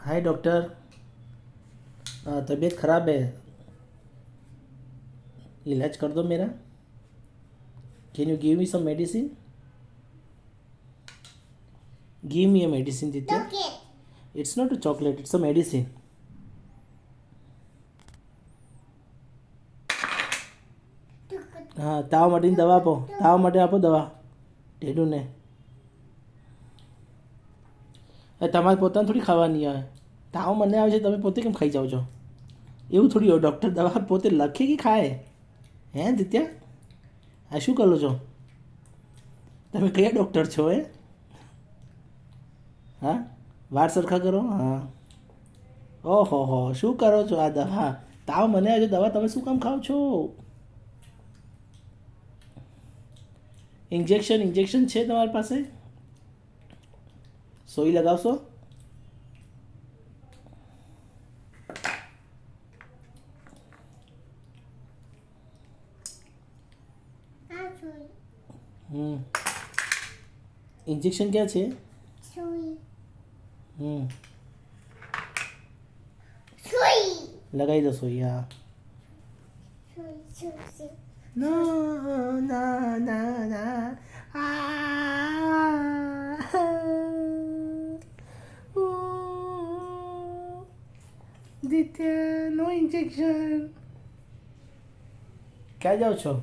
हाय doctor, तबीयत ख़राब है, इलाज कर दो मेरा. Can you give me some medicine? Give me a medicine दित्या. It's not a chocolate, it's a medicine. હા, તાવ માટેની દવા આપો. તાવ માટે આપો દવા ટેડુને. તમારે પોતાને થોડી ખાવાની આવે. તાવ મને આવે છે, તમે પોતે કેમ ખાઈ જાઓ છો? એવું થોડી હોય. ડૉક્ટર દવા પોતે લખે કે ખાય? હે દિત્યા, આ શું કરો છો તમે? કયા ડૉક્ટર છો એ? હા, વાર સરખા કરો. હા, ઓહો હો, શું કરો છો? આ દવા તાવ મને આવે છે, દવા તમે શું કામ ખાઓ છો? ઇન્જેક્શન છે તમારી પાસે? સોઈ લગાવશો? ઇન્જેક્શન ક્યાં છે? લગાવી દો સોઈ. હા. ના ના ના ના. દિત્યા, નો ઇન્જેક્શન. ક્યાં જાઓ છો?